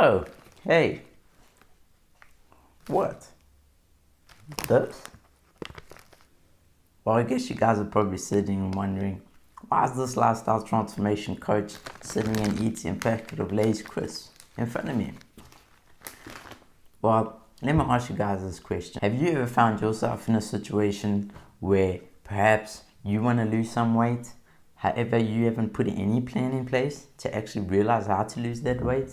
Oh, hey, what? This? Well, I guess you guys are probably sitting and wondering, why is this lifestyle transformation coach sitting and eating a packet of Lay's crisps in front of me? Well, let me ask you guys this question. Have you ever found yourself in a situation where perhaps you want to lose some weight, however you haven't put any plan in place to actually realize how to lose that weight?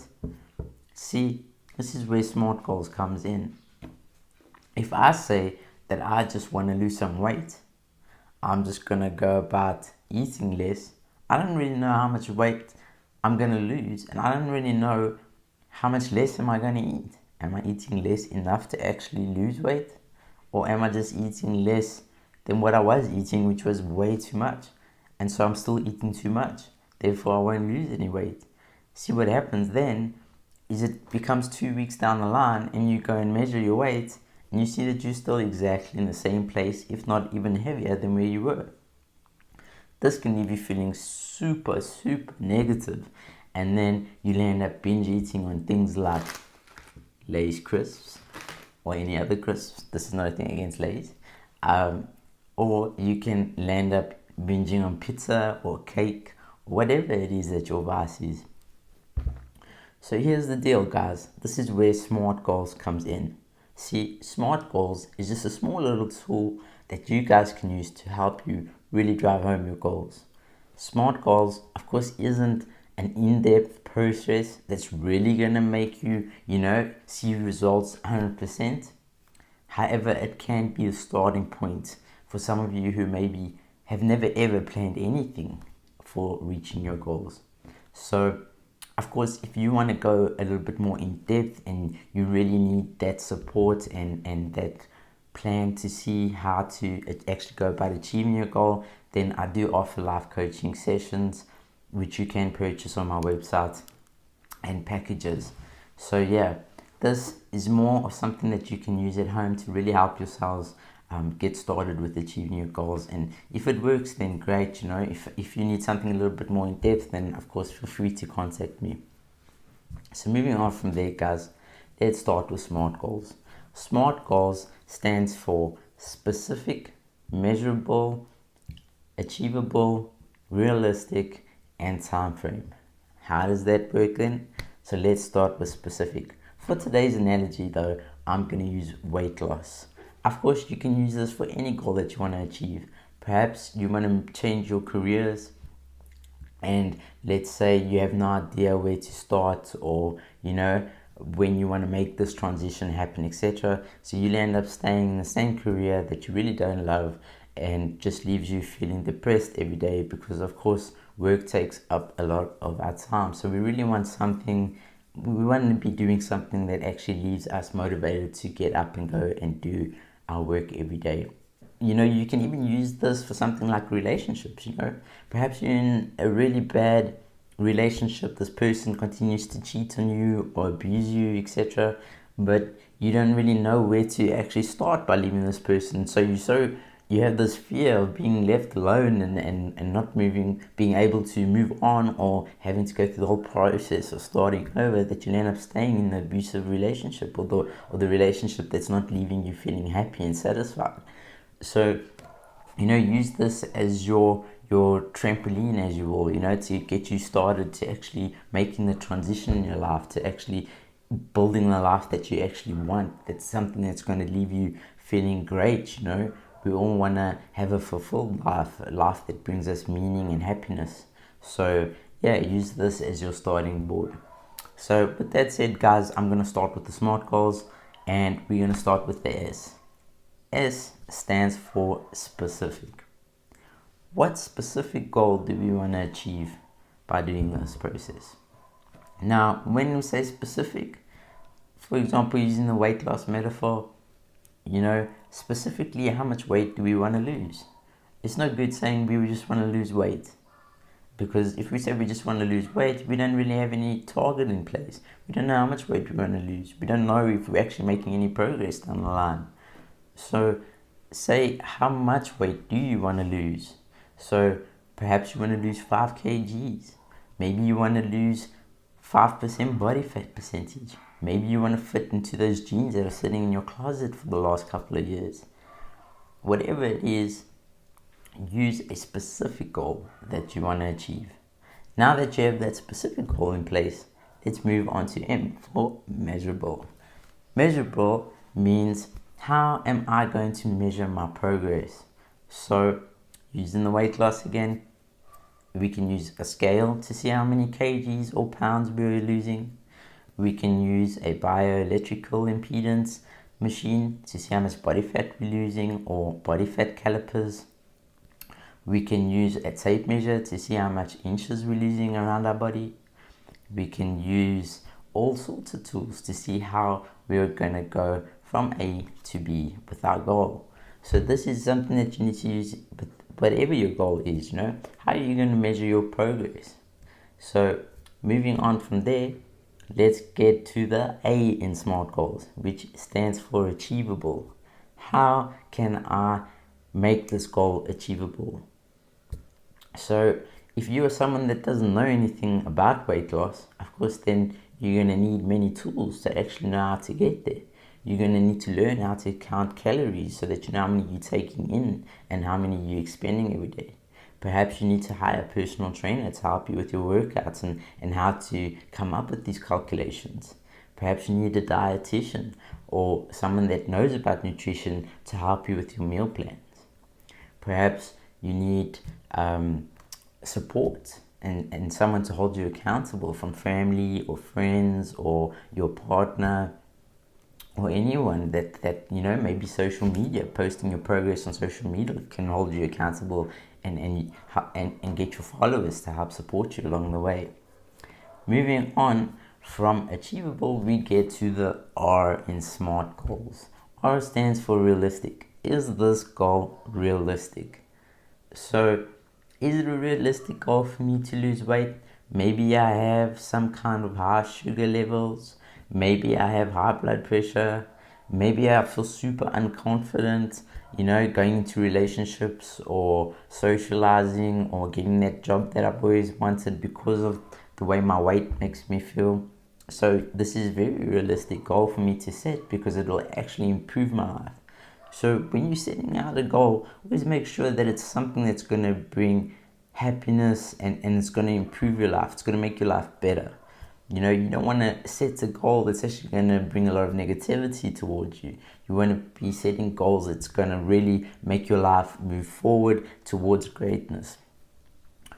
See, this is where SMART goals comes in. If I say that I just want to lose some weight, I'm just going to go about eating less. I don't really know how much weight I'm going to lose, and I don't really know how much less am I going to eat. Am I eating less enough to actually lose weight? Or am I just eating less than what I was eating, which was way too much? And so I'm still eating too much. Therefore, I won't lose any weight. See, what happens then is it becomes 2 weeks down the line and you go and measure your weight and you see that you're still exactly in the same place, if not even heavier than where you were. This can leave you feeling super negative, and then you'll end up binge eating on things like Lay's crisps or any other crisps. This is not a thing against Lay's. Or you can land up binging on pizza or cake, or whatever it is that your vice is. So here's the deal, guys. This is where SMART goals comes in. See, SMART goals is just a small little tool that you guys can use to help you really drive home your goals. SMART goals, of course, isn't an in-depth process that's really gonna make you, see results 100%. However, it can be a starting point for some of you who maybe have never ever planned anything for reaching your goals. So, of course, if you want to go a little bit more in depth and you really need that support and that plan to see how to actually go about achieving your goal, then I do offer live coaching sessions, which you can purchase on my website and packages. So yeah, this is more of something that you can use at home to really help yourselves get started with achieving your goals. And if it works, then great. If you need something a little bit more in depth, then of course feel free to contact me. So moving on from there, guys, let's start with SMART goals. SMART goals stands for specific, measurable, achievable, realistic, and time frame. How does that work then? So let's start with specific. For today's analogy though, I'm going to use weight loss. Of course, you can use this for any goal that you want to achieve. Perhaps you want to change your careers, and let's say you have no idea where to start, or when you want to make this transition happen, etc. So you'll end up staying in the same career that you really don't love, and just leaves you feeling depressed every day, because of course work takes up a lot of our time. So we really want we want to be doing something that actually leaves us motivated to get up and go and do our work every day. You can even use this for something like relationships. Perhaps you're in a really bad relationship, this person continues to cheat on you or abuse you, etc., but you don't really know where to actually start by leaving this person. So you have this fear of being left alone and not being able to move on, or having to go through the whole process of starting over, that you'll end up staying in the abusive relationship, or the relationship that's not leaving you feeling happy and satisfied. So, use this as your trampoline, as you will, to get you started to actually making the transition in your life, to actually building the life that you actually want. That's something that's going to leave you feeling great. We all want to have a fulfilled life, a life that brings us meaning and happiness. So yeah, use this as your starting board. So with that said, guys, I'm going to start with the SMART goals, and we're going to start with the S. S stands for specific. What specific goal do we want to achieve by doing this process? Now, when we say specific, for example, using the weight loss metaphor, specifically how much weight do we want to lose? It's no good saying we just want to lose weight, because if we say we just want to lose weight, we don't really have any target in place. We don't know how much weight we want to lose. We don't know if we're actually making any progress down the line. So say, how much weight do you want to lose? So perhaps you want to lose 5 kgs. Maybe you want to lose 5% body fat percentage. Maybe you want to fit into those jeans that are sitting in your closet for the last couple of years. Whatever it is, use a specific goal that you want to achieve. Now that you have that specific goal in place, let's move on to M for measurable. Measurable means, how am I going to measure my progress? So, using the weight loss again, we can use a scale to see how many kgs or pounds we're losing. We can use a bioelectrical impedance machine to see how much body fat we're losing, or body fat calipers. We can use a tape measure to see how much inches we're losing around our body. We can use all sorts of tools to see how we're going to go from A to B with our goal. So this is something that you need to use with whatever your goal is, How are you going to measure your progress? So moving on from there, let's get to the A in SMART goals, which stands for achievable. How can I make this goal achievable? So if you are someone that doesn't know anything about weight loss, of course, then you're going to need many tools to actually know how to get there. You're going to need to learn how to count calories so that you know how many you're taking in and how many you're expending every day. Perhaps you need to hire a personal trainer to help you with your workouts and how to come up with these calculations. Perhaps you need a dietitian or someone that knows about nutrition to help you with your meal plans. Perhaps you need support and someone to hold you accountable, from family or friends or your partner, or anyone that maybe social media, posting your progress on social media can hold you accountable and get your followers to help support you along the way. Moving on from achievable, we get to the R in SMART goals. R stands for realistic. Is this goal realistic? So, is it a realistic goal for me to lose weight? Maybe I have some kind of high sugar levels. Maybe I have high blood pressure. Maybe I feel super unconfident, going into relationships or socializing or getting that job that I've always wanted because of the way my weight makes me feel. So this is a very realistic goal for me to set because it will actually improve my life. So when you're setting out a goal, always make sure that it's something that's going to bring happiness and it's going to improve your life. It's going to make your life better. You don't want to set a goal that's actually going to bring a lot of negativity towards you. You want to be setting goals that's going to really make your life move forward towards greatness.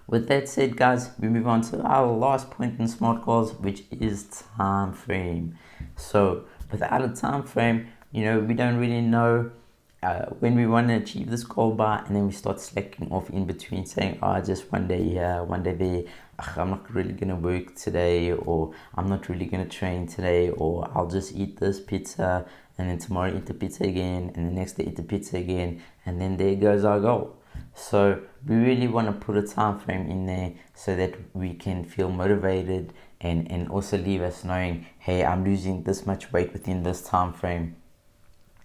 With that said, guys, we move on to our last point in SMART goals, which is time frame. So without a time frame, we don't really know when we want to achieve this goal by, and then we start slacking off in between, saying, just one day here, one day there. I'm not really going to work today, or I'm not really going to train today, or I'll just eat this pizza, and then tomorrow eat the pizza again, and the next day eat the pizza again, and then there goes our goal. So we really want to put a time frame in there so that we can feel motivated and also leave us knowing, hey, I'm losing this much weight within this time frame,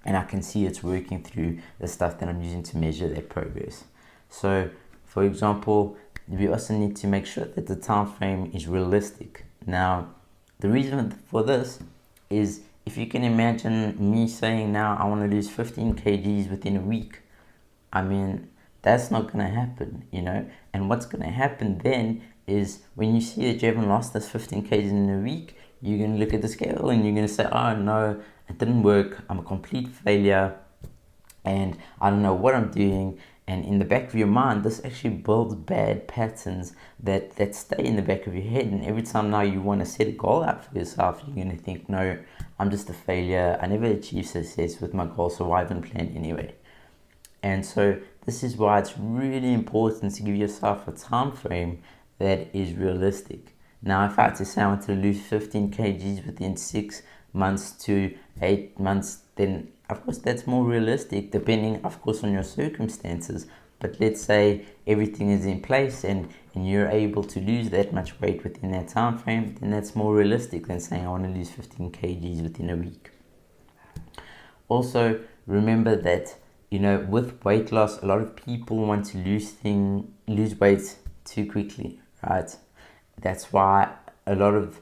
and I can see it's working through the stuff that I'm using to measure that progress. So, for example, we also need to make sure that the time frame is realistic. Now, the reason for this is, if you can imagine me saying now I want to lose 15 kgs within a week, that's not going to happen, And what's going to happen then is, when you see that you haven't lost this 15 kgs in a week, you're going to look at the scale and you're going to say, oh no, it didn't work, I'm a complete failure, and I don't know what I'm doing. And in the back of your mind, this actually builds bad patterns that stay in the back of your head. And every time now you want to set a goal out for yourself, you're going to think, no, I'm just a failure. I never achieved success with my goal, so why even plan anyway? And so this is why it's really important to give yourself a time frame that is realistic. Now, if I had to say I want to lose 15 kgs within 6 months to 8 months, then of course that's more realistic, depending of course on your circumstances. But let's say everything is in place and you're able to lose that much weight within that time frame, then that's more realistic than saying I want to lose 15 kgs within a week. Also, remember that with weight loss, a lot of people want to lose weight too quickly, right? That's why a lot of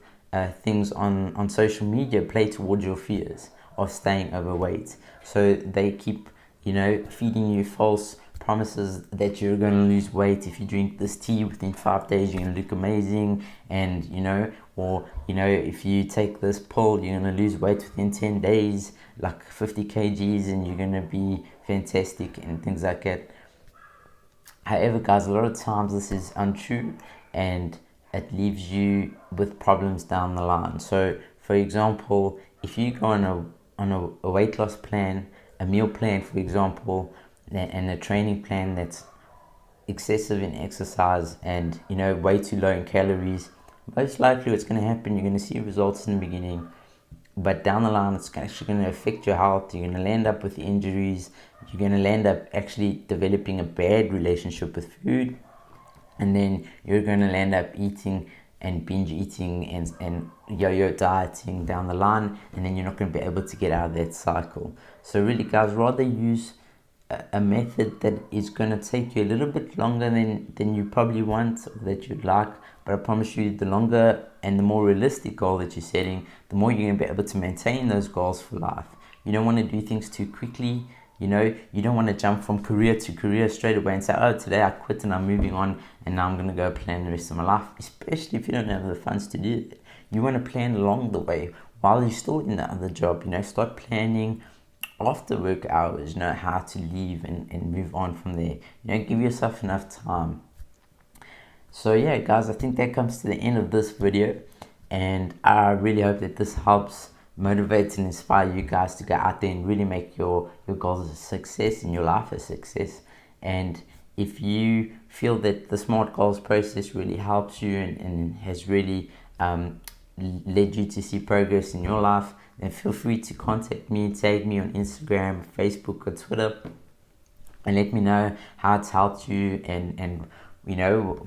things on social media play towards your fears of staying overweight. So they keep, feeding you false promises that you're going to lose weight. If you drink this tea within 5 days, you're going to look amazing. And, if you take this pill, you're going to lose weight within 10 days, like 50 kgs, and you're going to be fantastic and things like that. However, guys, a lot of times this is untrue, and it leaves you with problems down the line. So, for example, if you go on a weight loss plan, a meal plan, for example, and a training plan that's excessive in exercise and way too low in calories, most likely what's going to happen, you're going to see results in the beginning, but down the line it's actually going to affect your health. You're going to land up with injuries. You're going to land up actually developing a bad relationship with food, and then you're going to land up eating and binge eating and yo-yo dieting down the line, and then you're not going to be able to get out of that cycle. So really, guys, rather use a method that is going to take you a little bit longer than you probably want or that you'd like, but I promise you, the longer and the more realistic goal that you're setting, the more you're going to be able to maintain those goals for life. You don't want to do things too quickly. You don't want to jump from career to career straight away and say, oh, today I quit and I'm moving on and now I'm going to go plan the rest of my life, especially if you don't have the funds to do that. You want to plan along the way while you're still in the other job. Start planning after work hours, how to leave and move on from there. Give yourself enough time. So yeah, guys, I think that comes to the end of this video, and I really hope that this helps motivate and inspire you guys to go out there and really make your goals a success and your life a success. And if you feel that the SMART goals process really helps you and has really led you to see progress in your life, then feel free to contact me, tag me on Instagram, Facebook, or Twitter, and let me know how it's helped you and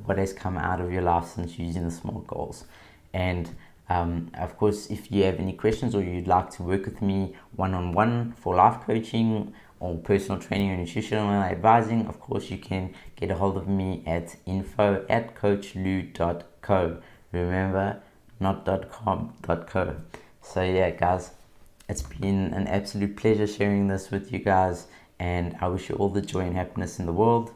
what has come out of your life since using the SMART goals. And of course, if you have any questions or you'd like to work with me one-on-one for life coaching or personal training or nutritional advising, of course, you can get a hold of me at info@coachlou.co. Remember, not .com, .co. So yeah, guys, it's been an absolute pleasure sharing this with you guys, and I wish you all the joy and happiness in the world.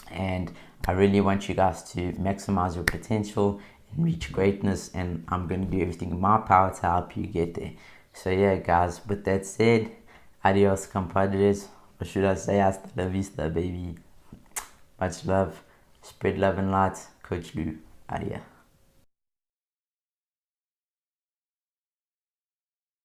And I really want you guys to maximize your potential and reach greatness, and I'm going to do everything in my power to help you get there. So yeah, guys, with that said, adios, compadres, or should I say hasta la vista, baby. Much love, spread love and light. Coach Lou, adios.